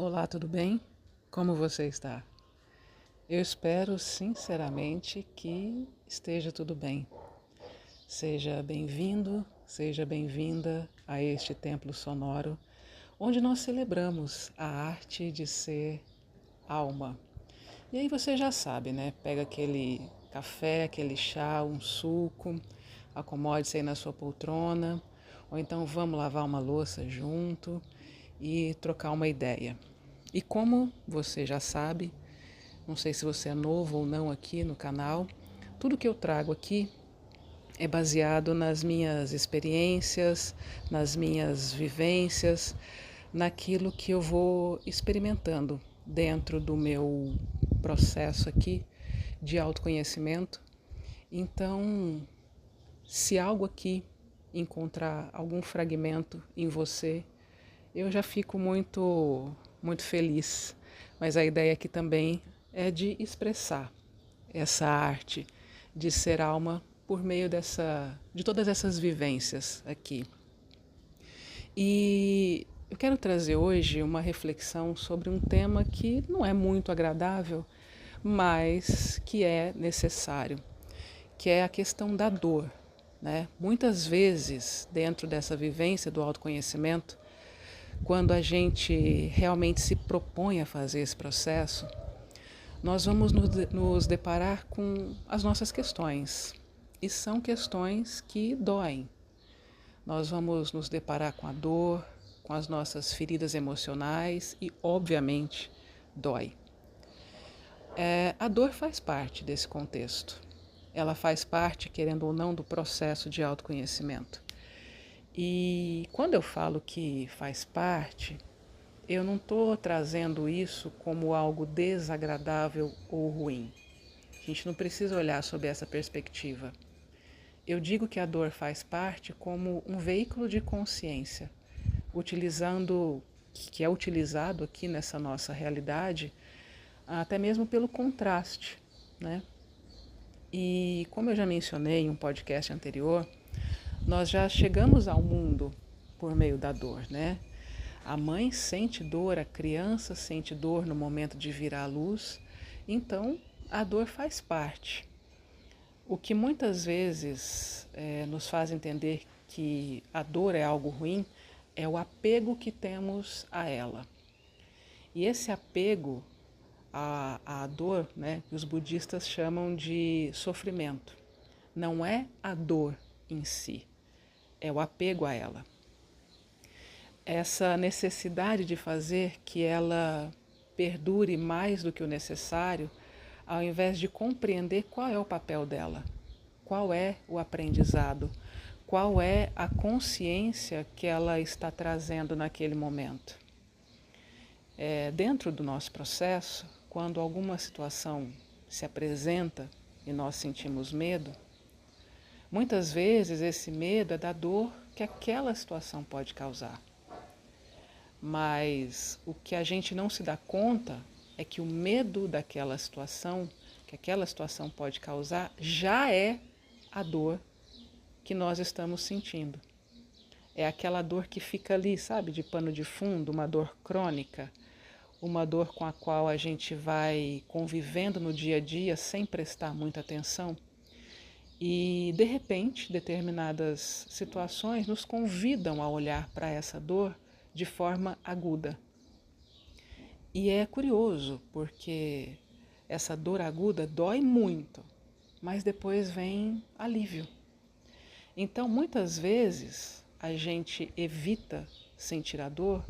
Olá, tudo bem? Como você está? Eu espero sinceramente que esteja tudo bem. Seja bem-vindo, seja bem-vinda a este templo sonoro, onde nós celebramos a arte de ser alma. E aí você já sabe, né? Pega aquele café, aquele chá, um suco, acomode-se aí na sua poltrona, ou então vamos lavar uma louça junto e trocar uma ideia. E como você já sabe, não sei se você é novo ou não aqui no canal, tudo que eu trago aqui é baseado nas minhas experiências, nas minhas vivências, naquilo que eu vou experimentando dentro do meu processo aqui de autoconhecimento. Então, se algo aqui encontrar algum fragmento em você, eu já fico muito feliz. Mas a ideia aqui também é de expressar essa arte de ser alma por meio de todas essas vivências aqui. E eu quero trazer hoje uma reflexão sobre um tema que não é muito agradável, mas que é necessário, que é a questão da dor, né? Muitas vezes, dentro dessa vivência do autoconhecimento, quando a gente realmente se propõe a fazer esse processo, nós vamos nos deparar com as nossas questões. E são questões que doem. Nós vamos nos deparar com a dor, com as nossas feridas emocionais e, obviamente, dói. A dor faz parte desse contexto. Ela faz parte, querendo ou não, do processo de autoconhecimento. E quando eu falo que faz parte, eu não estou trazendo isso como algo desagradável ou ruim. A gente não precisa olhar sob essa perspectiva. Eu digo que a dor faz parte como um veículo de consciência, que é utilizado aqui nessa nossa realidade, até mesmo pelo contraste, né? E como eu já mencionei em um podcast anterior, nós já chegamos ao mundo por meio da dor, né? A mãe sente dor, a criança sente dor no momento de vir à luz, então a dor faz parte. O que muitas vezes nos faz entender que a dor é algo ruim é o apego que temos a ela. E esse apego à dor, né, que os budistas chamam de sofrimento, não é a dor em si, é o apego a ela. Essa necessidade de fazer que ela perdure mais do que o necessário, ao invés de compreender qual é o papel dela, qual é o aprendizado, qual é a consciência que ela está trazendo naquele momento. Dentro do nosso processo, quando alguma situação se apresenta e nós sentimos medo, muitas vezes esse medo é da dor que aquela situação pode causar. Mas o que a gente não se dá conta é que o medo daquela situação, que aquela situação pode causar, já é a dor que nós estamos sentindo. É aquela dor que fica ali, sabe, de pano de fundo, uma dor crônica, uma dor com a qual a gente vai convivendo no dia a dia sem prestar muita atenção. E, de repente, determinadas situações nos convidam a olhar para essa dor de forma aguda. E é curioso, porque essa dor aguda dói muito, mas depois vem alívio. Então, muitas vezes, a gente evita sentir a dor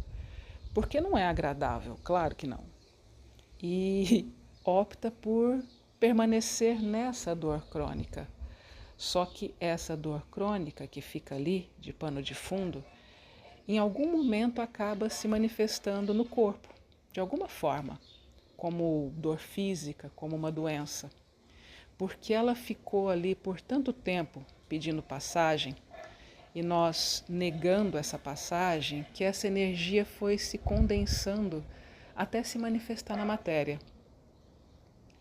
porque não é agradável, claro que não. E opta por permanecer nessa dor crônica. Só que essa dor crônica que fica ali, de pano de fundo, em algum momento acaba se manifestando no corpo, de alguma forma, como dor física, como uma doença, porque ela ficou ali por tanto tempo pedindo passagem e nós negando essa passagem, que essa energia foi se condensando até se manifestar na matéria.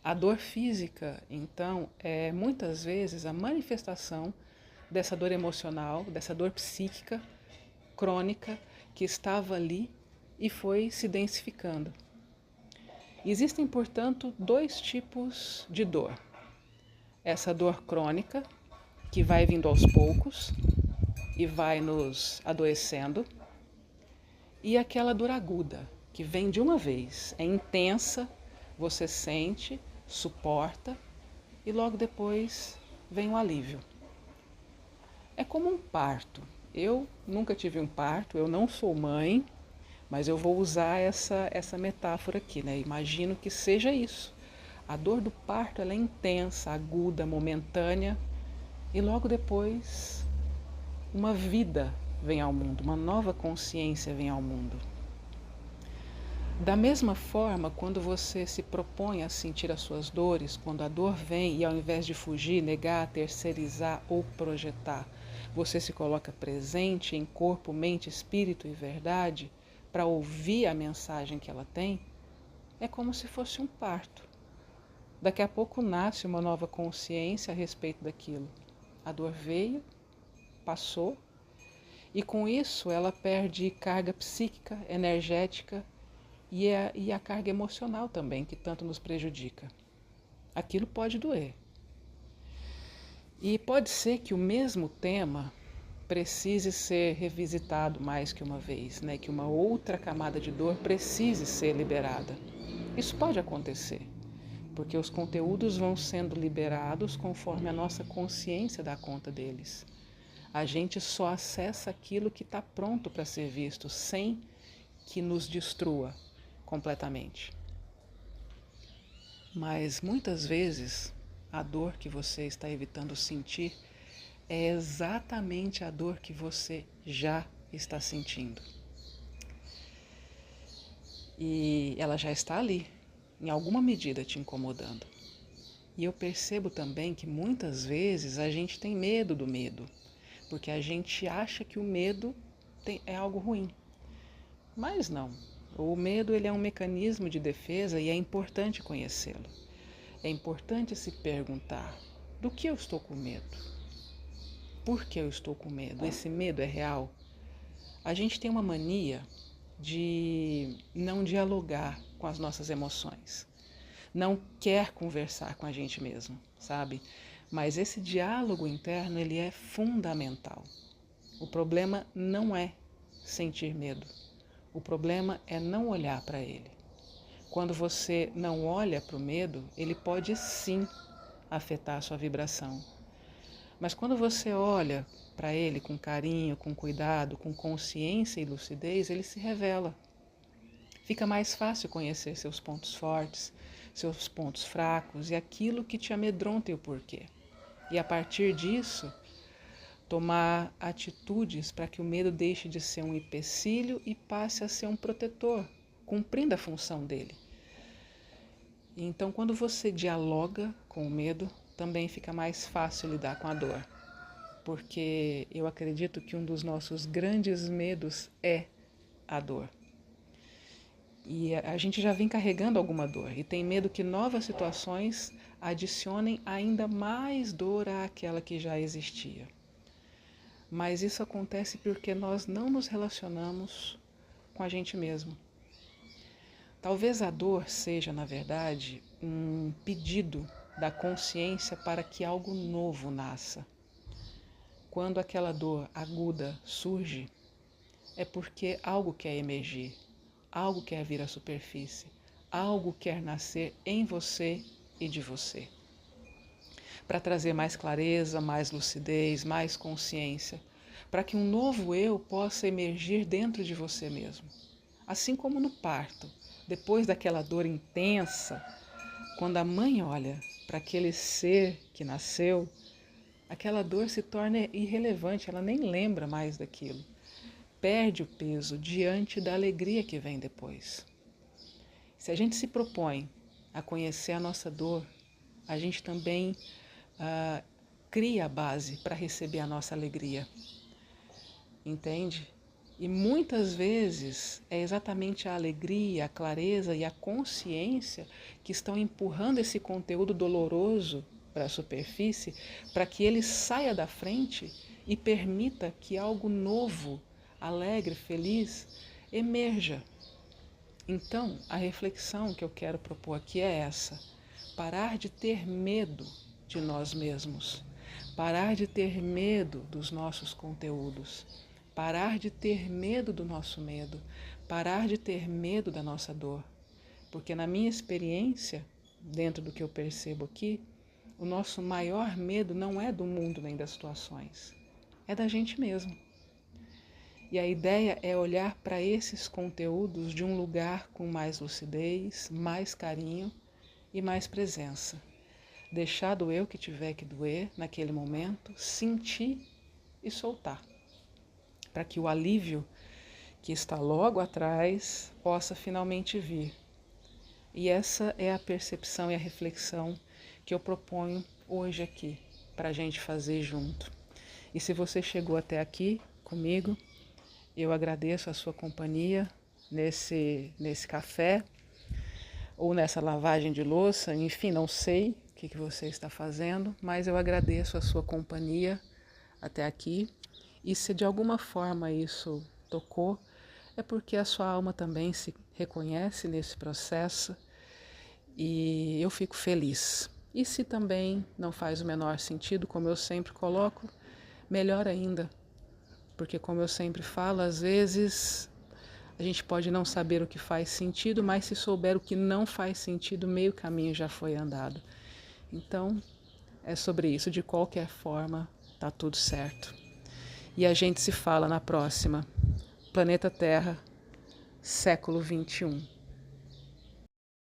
A dor física, então, é muitas vezes a manifestação dessa dor emocional, dessa dor psíquica, crônica, que estava ali e foi se densificando. Existem, portanto, dois tipos de dor. Essa dor crônica, que vai vindo aos poucos e vai nos adoecendo, e aquela dor aguda, que vem de uma vez, é intensa, você sente, suporta e logo depois vem um alívio. É como um parto. Eu nunca tive um parto, eu não sou mãe, mas eu vou usar essa metáfora aqui, né? Imagino que seja isso. A dor do parto ela é intensa, aguda, momentânea, e logo depois uma vida vem ao mundo, uma nova consciência vem ao mundo. Da mesma forma, quando você se propõe a sentir as suas dores, quando a dor vem e ao invés de fugir, negar, terceirizar ou projetar, você se coloca presente em corpo, mente, espírito e verdade para ouvir a mensagem que ela tem, é como se fosse um parto. Daqui a pouco nasce uma nova consciência a respeito daquilo. A dor veio, passou, e com isso ela perde carga psíquica, energética e a carga emocional também, que tanto nos prejudica. Aquilo pode doer. E pode ser que o mesmo tema precise ser revisitado mais que uma vez, né? Que uma outra camada de dor precise ser liberada. Isso pode acontecer, porque os conteúdos vão sendo liberados conforme a nossa consciência dá conta deles. A gente só acessa aquilo que está pronto para ser visto, sem que nos destrua completamente. Mas muitas vezes a dor que você está evitando sentir é exatamente a dor que você já está sentindo. E ela já está ali, em alguma medida te incomodando. E eu percebo também que muitas vezes a gente tem medo do medo, porque a gente acha que o medo é algo ruim. Mas não. O medo ele é um mecanismo de defesa e é importante conhecê-lo. É importante se perguntar: do que eu estou com medo? Por que eu estou com medo? Esse medo é real? A gente tem uma mania de não dialogar com as nossas emoções. Não quer conversar com a gente mesmo, sabe? Mas esse diálogo interno ele é fundamental. O problema não é sentir medo. O problema é não olhar para ele. Quando você não olha para o medo, ele pode sim afetar a sua vibração. Mas quando você olha para ele com carinho, com cuidado, com consciência e lucidez, ele se revela. Fica mais fácil conhecer seus pontos fortes, seus pontos fracos e aquilo que te amedronta e o porquê. E a partir disso, tomar atitudes para que o medo deixe de ser um empecilho e passe a ser um protetor, cumprindo a função dele. Então, quando você dialoga com o medo, também fica mais fácil lidar com a dor. Porque eu acredito que um dos nossos grandes medos é a dor. E a gente já vem carregando alguma dor e tem medo que novas situações adicionem ainda mais dor àquela que já existia. Mas isso acontece porque nós não nos relacionamos com a gente mesmo. Talvez a dor seja, na verdade, um pedido da consciência para que algo novo nasça. Quando aquela dor aguda surge, é porque algo quer emergir, algo quer vir à superfície, algo quer nascer em você e de você. Para trazer mais clareza, mais lucidez, mais consciência, para que um novo eu possa emergir dentro de você mesmo. Assim como no parto, depois daquela dor intensa, quando a mãe olha para aquele ser que nasceu, aquela dor se torna irrelevante, ela nem lembra mais daquilo. Perde o peso diante da alegria que vem depois. Se a gente se propõe a conhecer a nossa dor, a gente também cria a base para receber a nossa alegria. Entende? E muitas vezes é exatamente a alegria, a clareza e a consciência que estão empurrando esse conteúdo doloroso para a superfície, para que ele saia da frente e permita que algo novo, alegre, feliz, emerja Então, a reflexão que eu quero propor aqui é essa: parar de ter medo de nós mesmos, parar de ter medo dos nossos conteúdos, parar de ter medo do nosso medo, parar de ter medo da nossa dor. Porque na minha experiência, dentro do que eu percebo aqui, o nosso maior medo não é do mundo nem das situações, é da gente mesmo. E a ideia é olhar para esses conteúdos de um lugar com mais lucidez, mais carinho e mais presença. Deixar doer o que tiver que doer naquele momento, sentir e soltar, para que o alívio que está logo atrás possa finalmente vir. E essa é a percepção e a reflexão que eu proponho hoje aqui, para a gente fazer junto. E se você chegou até aqui comigo, eu agradeço a sua companhia nesse café ou nessa lavagem de louça, enfim, não sei o que você está fazendo, mas eu agradeço a sua companhia até aqui. E se de alguma forma isso tocou, é porque a sua alma também se reconhece nesse processo e eu fico feliz. E se também não faz o menor sentido, como eu sempre coloco, melhor ainda, porque como eu sempre falo, às vezes a gente pode não saber o que faz sentido, mas se souber o que não faz sentido, meio caminho já foi andado. Então, é sobre isso. De qualquer forma, tá tudo certo. E a gente se fala na próxima. Planeta Terra, século 21.